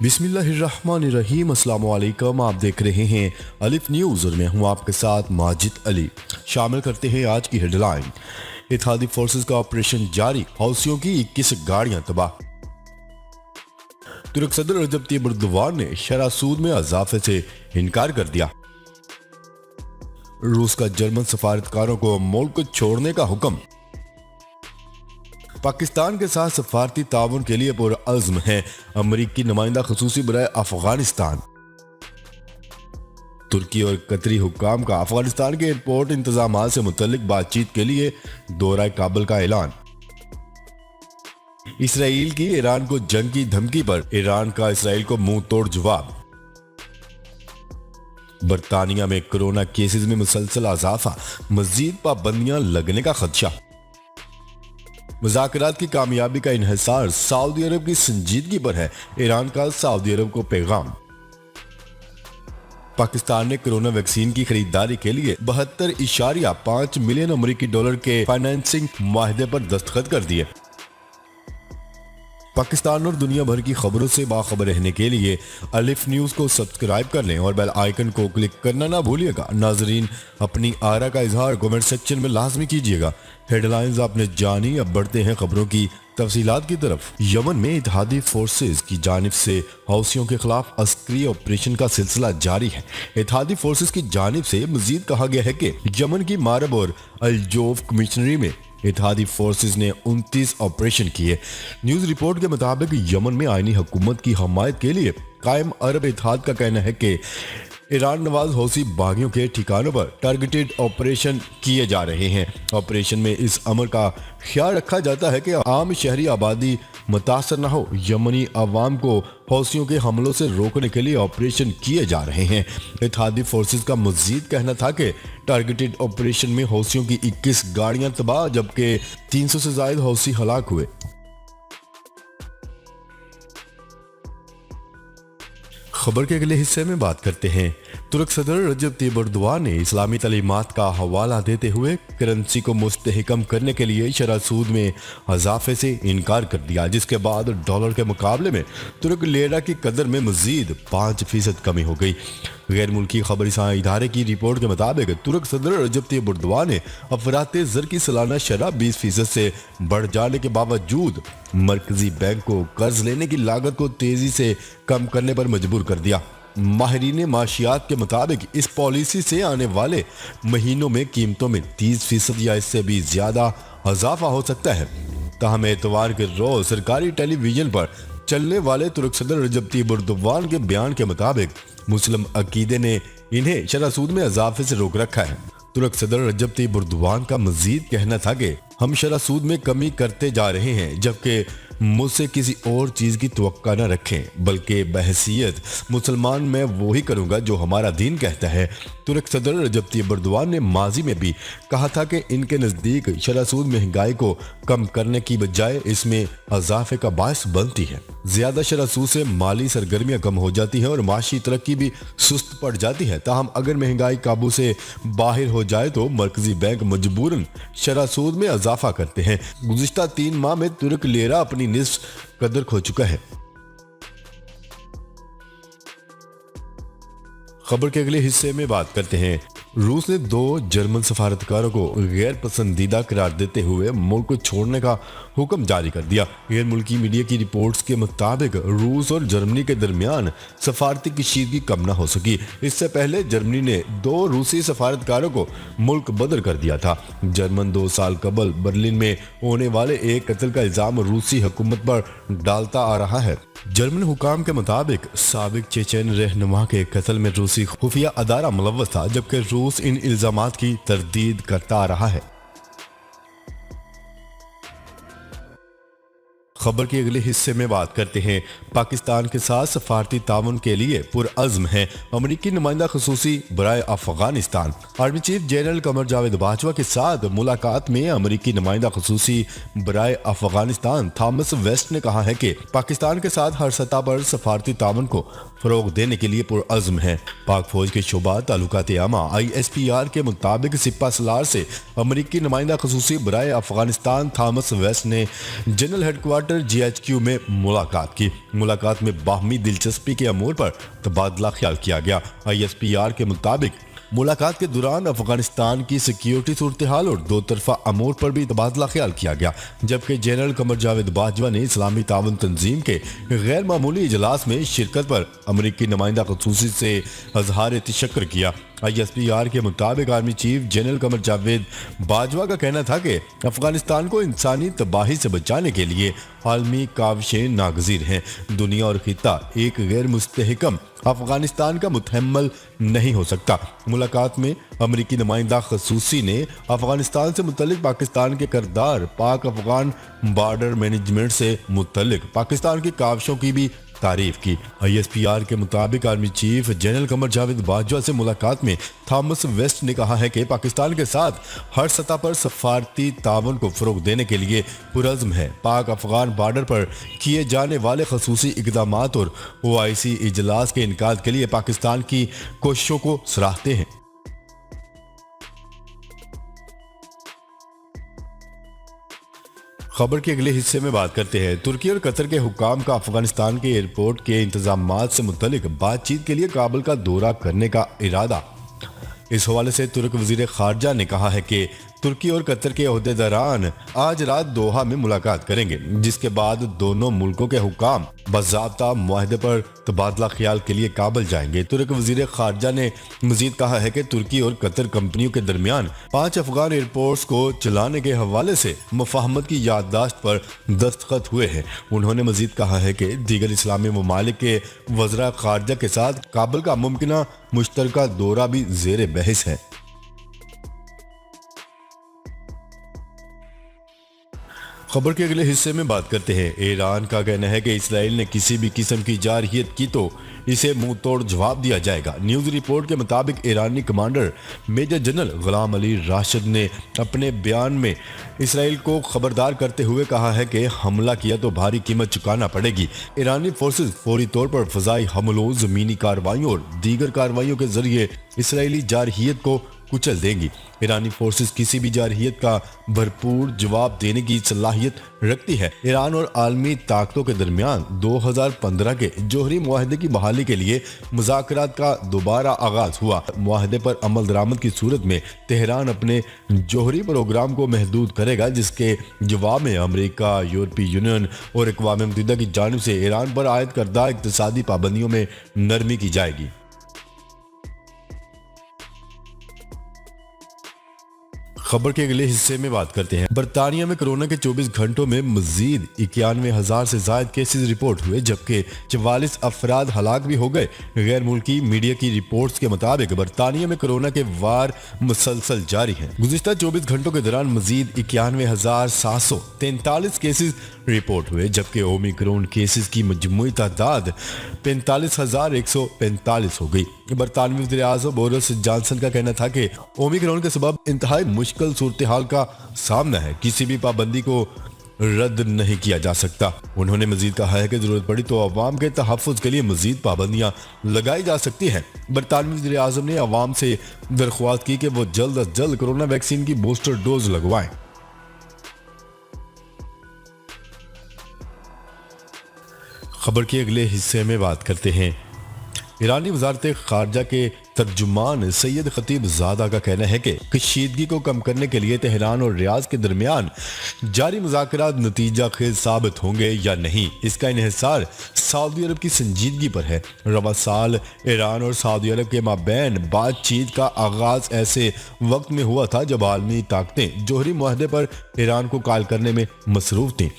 بسم اللہ الرحمن الرحیم۔ السلام علیکم، آپ دیکھ رہے ہیں الف نیوز اور میں ہوں آپ کے ساتھ ماجد علی۔ شامل کرتے ہیں آج کی ہیڈ لائن۔ اتحادی فورسز کا آپریشن جاری، حوثیوں کی 21 گاڑیاں تباہ۔ ترک صدر رجب طیب اردوان نے شرح سود میں اضافے سے انکار کر دیا۔ روس کا جرمن سفارتکاروں کو ملک چھوڑنے کا حکم۔ پاکستان کے ساتھ سفارتی تعاون کے لیے پرعزم ہے امریکی نمائندہ خصوصی برائے افغانستان۔ ترکی اور قطری حکام کا افغانستان کے ایئرپورٹ انتظامات سے متعلق بات چیت کے لیے دورہ کابل کا اعلان۔ اسرائیل کی ایران کو جنگ کی دھمکی پر ایران کا اسرائیل کو منہ توڑ جواب۔ برطانیہ میں کرونا کیسز میں مسلسل اضافہ، مزید پابندیاں لگنے کا خدشہ۔ مذاکرات کی کامیابی کا انحصار سعودی عرب کی سنجیدگی پر ہے، ایران کا سعودی عرب کو پیغام۔ پاکستان نے کرونا ویکسین کی خریداری کے لیے 72.5 ملین امریکی ڈالر کے فائنانسنگ معاہدے پر دستخط کر دیے۔ پاکستان اور دنیا بھر کی خبروں سے باخبر رہنے کے لیے الف نیوز کو سبسکرائب کر لیں اور بیل آئیکن کو کلک کرنا نہ بھولیے گا۔ ناظرین، اپنی آرا کا اظہار کمنٹ سیکشن میں لازمی کیجیے گا۔ ہیڈ لائنز آپ نے جانی، اب بڑھتے ہیں خبروں کی تفصیلات کی طرف۔ یمن میں اتحادی فورسز کی جانب سے حوثیوں کے خلاف عسکری آپریشن کا سلسلہ جاری ہے۔ اتحادی فورسز کی جانب سے مزید کہا گیا ہے کہ یمن کی مارب اور الجوف کمشنری میں اتحادی فورسز نے 29 آپریشن کیے۔ نیوز رپورٹ کے مطابق یمن میں آئینی حکومت کی حمایت کے لیے قائم عرب اتحاد کا کہنا ہے کہ ایران نواز حوثی باغیوں کے ٹھکانوں پر ٹارگیٹڈ آپریشن کیے جا رہے ہیں۔ آپریشن میں اس امر کا خیال رکھا جاتا ہے کہ عام شہری آبادی متاثر نہ ہو۔ یمنی عوام کو حوثیوں کے حملوں سے روکنے کے لیے آپریشن کیے جا رہے ہیں۔ اتحادی فورسز کا مزید کہنا تھا کہ ٹارگیٹڈ آپریشن میں حوثیوں کی 21 گاڑیاں تباہ جبکہ 300 سے زائد حوثی ہلاک ہوئے۔ خبر کے اگلے حصے میں بات کرتے ہیں۔ ترک صدر رجب طیب اردوان نے اسلامی تعلیمات کا حوالہ دیتے ہوئے کرنسی کو مستحکم کرنے کے لیے شرح سود میں اضافے سے انکار کر دیا، جس کے بعد ڈالر کے مقابلے میں ترک لیرہ کی قدر میں مزید 5% کمی ہو گئی۔ غیر ملکی خبر رساں ادارے کی رپورٹ کے مطابق ترک صدر رجب طیب اردوان نے افراط زر کی سالانہ شرح 20% سے بڑھ جانے کے باوجود مرکزی بینک کو قرض لینے کی لاگت کو تیزی سے کم کرنے پر مجبور کر دیا۔ ماہرین معاشیات کے مطابق اس پالیسی سے آنے والے مہینوں میں قیمتوں میں 30% یا اس سے بھی زیادہ اضافہ ہو سکتا ہے۔ تاہم اتوار کے روز سرکاری ٹیلی ویژن پر چلنے والے ترک صدر رجب طیب اردوان کے بیان کے مطابق مسلم عقیدے نے انہیں شرح سود میں اضافے سے روک رکھا ہے۔ ترک صدر رجب طیب اردوان کا مزید کہنا تھا کہ ہم شرح سود میں کمی کرتے جا رہے ہیں، جبکہ مجھ سے کسی اور چیز کی توقع نہ رکھیں، بلکہ بحیثیت مسلمان میں وہی کروں گا جو ہمارا دین کہتا ہے۔ ترک صدر رجب طیب اردوان نے ماضی میں بھی کہا تھا کہ ان کے نزدیک شرح سود مہنگائی کو کم کرنے کی بجائے اس میں اضافے کا باعث بنتی ہے۔ زیادہ شرح سود سے مالی سرگرمیاں کم ہو جاتی ہیں اور معاشی ترقی بھی سست پڑ جاتی ہے۔ تاہم اگر مہنگائی قابو سے باہر ہو جائے تو مرکزی بینک مجبوراً شرح سود میں اضافہ کرتے ہیں۔ گزشتہ 3 ماہ میں ترک لیرہ اپنی نصف قدر کھو چکا ہے۔ خبر کے اگلے حصے میں بات کرتے ہیں۔ روس نے 2 جرمن سفارتکاروں کو غیر پسندیدہ قرار دیتے ہوئے ملک کو چھوڑنے کا حکم جاری کر دیا۔ غیر ملکی میڈیا کی رپورٹس کے مطابق روس اور جرمنی کے درمیان سفارتی کشیدگی کم نہ ہو سکی۔ اس سے پہلے جرمنی نے 2 روسی سفارتکاروں کو ملک بدر کر دیا تھا۔ جرمن 2 سال قبل برلن میں ہونے والے ایک قتل کا الزام روسی حکومت پر ڈالتا آ رہا ہے۔ جرمن حکام کے مطابق سابق چیچن رہنما کے قتل میں روسی خفیہ ادارہ ملوث تھا، جبکہ روس ان الزامات کی تردید کرتا آ رہا ہے۔ خبر کے اگلے حصے میں بات کرتے ہیں۔ پاکستان کے ساتھ سفارتی تعاون کے لیے پرعزم ہے امریکی نمائندہ خصوصی برائے Afghanistan. Army chief general Qamar Javed Bajwa کے ساتھ ملاقات میں امریکی نمائندہ خصوصی برائے افغانستان تھامس ویسٹ نے کہا ہے کہ پاکستان کے ساتھ ہر سطح پر سفارتی تعاون کو فروغ دینے کے لیے پرعزم ہے۔ پاک فوج کے شعبہ تعلقات عامہ ISPR کے مطابق سپہ سالار سے امریکی نمائندہ خصوصی برائے افغانستان تھامس ویسٹ نے general headquarter quarter GHQ में मुलाकात की। मुलाकात में बाहमी दिलचस्पी के अमूर पर तबादला ख्याल किया गया। ISPR के मुताबिक मुलाकात के दौरान अफगानिस्तान की सिक्योरिटी सूरत हाल और दो तरफा अमूर पर भी तबादला ख्याल किया गया, जबकि जनरल कमर जावेद बाजवा ने इस्लामी ताउन तंजीम के गैर मामूली इजलास में शिरकत पर अमरीकी नुमाइंदा खसूसी से अजहार तशक्कुर किया। ISPR के मुताबिक army chief general Qamar Javed Bajwa का कहना था कि अफगानिस्तान को इंसानी तबाही से बचाने के लिए आलमी काविशें नागजीर हैं। दुनिया और खिता एक गैर मुस्तहकम अफगानिस्तान का मुतहम्मल नहीं हो सकता। मुलाकात में अमरीकी नुमाइंदा खसूसी ने अफगानिस्तान से मुतल्लिक पाकिस्तान के किरदार, पाक अफगान बॉर्डर मैनेजमेंट से मुतल्लिक पाकिस्तान की काविशों की भी तारीफ की। ISPR के मुताबिक army chief general Qamar Javed Bajwa से मुलाकात में थॉमस वेस्ट ने कहा है कि पाकिस्तान के साथ हर सतह पर सफारती ताउन को फरोग देने के लिए पुरज़्म है। पाक अफगान बॉर्डर पर किए जाने वाले खसूसी इक़दामात और OIC इजलास के इनकाद के लिए पाकिस्तान की कोशिशों को सराहते हैं। खबर के अगले हिस्से में बात करते हैं। तुर्की और कतर के हुकाम का अफगानिस्तान के एयरपोर्ट के इंतजामात से मुतल्लिक बातचीत के लिए काबुल का दौरा करने का इरादा। इस हवाले से तुर्क वजीर खारजा ने कहा है कि तुर्की और कतर के ओहदेदारान आज रात दोहा में मुलाकात करेंगे, जिसके बाद दोनों मुल्कों के हुकाम बाज़ाब्ता मुआहदे पर तबादला ख्याल के लिए काबुल जाएंगे। तुर्क वजीर खारजा ने मजीद कहा है कि तुर्की और कतर कंपनियों के दरमियान 5 अफगान एयरपोर्ट्स को चलाने के हवाले से मुफाहमत की याददाश्त पर दस्तखत हुए हैं। उन्होंने मजीद कहा है कि दीगर इस्लामी ममालिक के वज़रा खारजा के साथ काबुल का मुमकिना मुश्तरका दौरा भी ज़ेर बहस है। खबर के अगले हिस्से में बात करते हैं। ईरान का कहना है कि इसराइल ने किसी भी किस्म की जारहियत की तो इसे मुंह तोड़ जवाब दिया जाएगा। न्यूज़ रिपोर्ट के मुताबिक ईरानी commander major general Ghulam Ali Rashid ने अपने बयान में इसराइल को खबरदार करते हुए कहा है कि हमला किया तो भारी कीमत चुकाना पड़ेगी। ईरानी फोर्सेस फौरी तौर पर फजाई हमलों, ज़मीनी कार्रवाइयों और दीगर कार्रवाइयों के जरिए इसराइली जारहियत को कुचल देंगी। ईरानी फोर्सेस किसी भी जारहियत का भरपूर जवाब देने की सलाहियत रखती है। ईरान और आलमी ताकतों के दरमियान 2015 के जौहरी मुआहदे की बहाली के लिए मुज़ाकरात का दोबारा आगाज हुआ। मुआहदे पर अमल दरामद की सूरत में तेहरान अपने जौहरी प्रोग्राम को महदूद करेगा, जिसके जवाब में अमेरिका, यूरोपीय यूनियन और अक़वाम मुत्तहिदा की जानिब से ईरान पर आयद करदा इक़्तिसादी पाबंदियों में नरमी की जाएगी। खबर के अगले हिस्से में बात करते हैं। बरतानिया में कोरोना के 24 घंटों में मजीद 91,000 से ज्यादा केसेस रिपोर्ट हुए, जबकि 44 अफराद हलाक भी हो गए। गैर मुल्की मीडिया की रिपोर्ट्स के मुताबिक बरतानिया में कोरोना के वार मुसलसल जारी हैं। गुज़िश्ता 24 घंटों के दौरान मजीद 91,743 केसेस रिपोर्ट हुए, जबकि ओमिक्रॉन केसेस की मजमूई तादाद 45,145 हो गई। बरतानवी वज़ीर आज़म बोरिस जॉनसन का कहना था कि ओमिक्रॉन के सबब इंतहाई मुश्किल सूरत हाल का सामना है, किसी भी पाबंदी को रद्द नहीं किया जा सकता। उन्होंने मजीद कहा है कि जरूरत पड़ी तो अवाम के तहफ़्फ़ुज़ के लिए मजीद पाबंदियां लगाई जा सकती हैं। बरतानवी वज़ीर आज़म ने अवाम से दरख्वास्त की कि वो जल्द अज जल्द कोरोना वैक्सीन की बूस्टर डोज लगवाएं। खबर के अगले हिस्से में बात करते हैं। ईरानी वज़ारत ख़ारजा के तर्जुमान सैयद खतीब ज़ादा का कहना है कि कशीदगी को कम करने के लिए तेहरान और रियाद के दरमियान जारी मुज़ाकरात नतीजा खेज साबित होंगे या नहीं, इसका इन्हिसार सऊदी अरब की संजीदगी पर है। रवा साल ईरान और सऊदी अरब के माबैन बातचीत का आगाज ऐसे वक्त में हुआ था जब आलमी ताकतें जौहरी मुआहदे पर ईरान को कायल करने में मसरूफ थीं।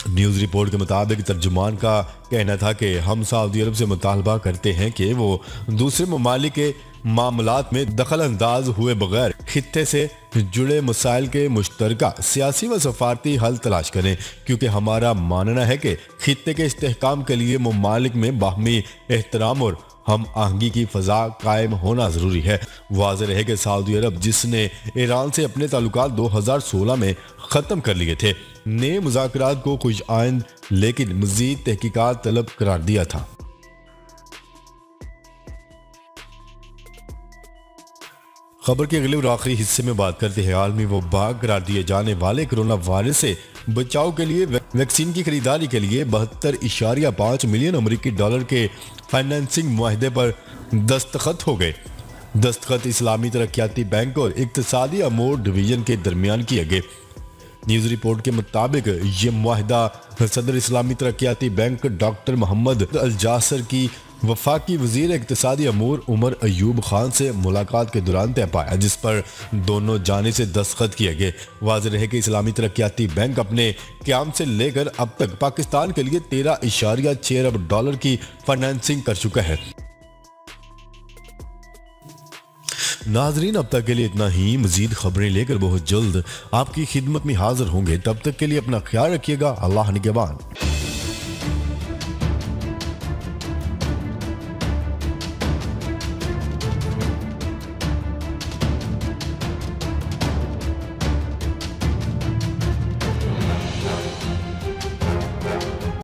न्यूज़ रिपोर्ट के मुताबिक तर्जुमान का कहना था कि हम सऊदी अरब से मुतालबा करते हैं कि वो दूसरे ममालिक के मामलात में दखल अंदाज हुए बगैर खित्ते से जुड़े मसाइल के मुश्तरका सियासी व सफारती हल तलाश करें, क्योंकि हमारा मानना है कि खित्ते के इस्तेहकाम के लिए ममालिक में बाहमी एहतराम और हम आहंगी की फ़ज़ा कायम होना ज़रूरी है। वाज़ेह है कि सऊदी अरब, जिसने ईरान से अपने ताल्लुकात 2016 में ख़त्म कर लिए थे, ने मुज़ाकरात को खुश आइंद लेकिन मज़ीद तहकीकात तलब करार दिया था। खबर के अगले और आखिरी हिस्से में बात करते हैं। आलमी वबा करार दिए जाने वाले कोरोना वायरस से बचाव के लिए वैक्सीन की खरीदारी के लिए 72.5 मिलियन अमेरिकी डॉलर के फाइनेंसिंग मुआहदे पर दस्तखत हो गए। दस्तखत इस्लामी तरक्याती बैंक और इक्तिसादी अमूर डिवीजन के दरमियान किए गए। न्यूज़ रिपोर्ट के मुताबिक ये मुआहदा सदर इस्लामी तरक्याती बैंक डॉक्टर मोहम्मद अल जासर की वफाकी वजीर इक्तिसादी अमूर उमर अयूब खान से मुलाकात के दौरान तय पाया, जिस पर दोनों जाने से दस्तखत किए गए। वाज़ेह रहे कि इस्लामी तरक्याती बैंक अपने क़याम से लेकर अब तक पाकिस्तान के लिए 13.6 अरब डॉलर की फाइनेंसिंग कर चुका है। नाजरीन, अब तक के लिए इतना ही। मजीद खबरें लेकर बहुत जल्द आपकी खिदमत में हाजिर होंगे। तब तक के लिए अपना ख्याल रखिएगा। अल्लाह निगहबान।